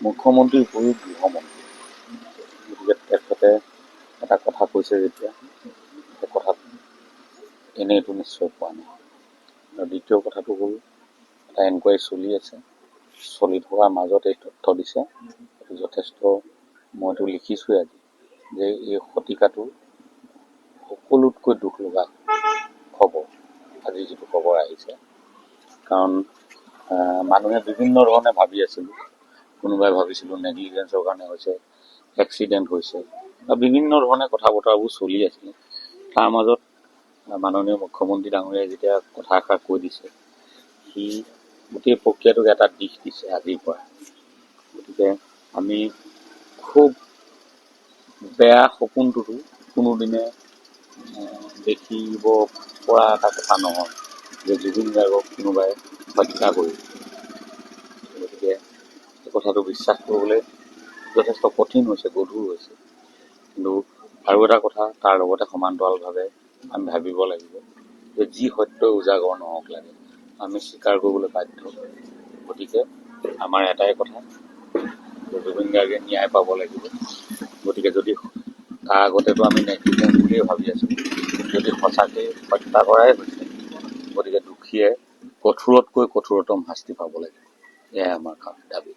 মুখ্যমন্ত্ৰীৰ উপৰিও গৃহমন্ত্ৰী, গতিকে তেখেতে এটা কথা কৈছে যেতিয়া সেই কথাটো এনেইতো নিশ্চয় পোৱা নাই। আৰু দ্বিতীয় কথাটো হ'ল এটা এনকুৱাৰী চলি আছে, চলি থকাৰ মাজত এই তথ্য দিছে, এইটো যথেষ্ট মইতো লিখিছোঁৱে আজি যে এই শতিকাটো সকলোতকৈ দুখ লগা খবৰ, আজি যিটো খবৰ আহিছে। কাৰণ মানুহে বিভিন্ন ধৰণে ভাবি আছিলোঁ, কোনোবাই ভাবিছিলোঁ নেগলিজেঞ্চৰ কাৰণে হৈছে, এক্সিডেণ্ট হৈছে, বা বিভিন্ন ধৰণে কথা বতৰাবোৰ চলি আছিলে। তাৰ মাজত মাননীয় মুখ্যমন্ত্ৰী ডাঙৰীয়াই যেতিয়া কথা এষাৰ কৈ দিছে, সি গোটেই প্ৰক্ৰিয়াটোক এটা দিশ দিছে আজিৰ পৰা। গতিকে আমি খুব বেয়া সপোনটোতো কোনোদিনে দেখিব পৰা এটা কথা নহয় যে জুবিন গাৰ্গক কোনোবাই হত্যা কৰি। গতিকে এই কথাটো বিশ্বাস কৰিবলৈ যথেষ্ট কঠিন হৈছে, গধুৰ হৈছে। কিন্তু আৰু এটা কথা তাৰ লগতে সমান্তৰালভাৱে আমি ভাবিব লাগিব যে যি সত্যই উজাগৰ নহওক লাগে আমি স্বীকাৰ কৰিবলৈ বাধ্য। গতিকে আমাৰ এটাই কথা যে জুবিন গাৰ্গে ন্যায় পাব লাগিব। গতিকে যদি তাৰ আগতেতো আমি নেগলিজেঞ্চ বুলিয়ে ভাবি আছোঁ, যদি সঁচাকৈ হত্যা কৰাই হৈছে, গতিকে দোষীয়ে কঠোৰতকৈ কঠোৰতম শাস্তি পাব লাগিব। এয়াই আমাৰ দাবী।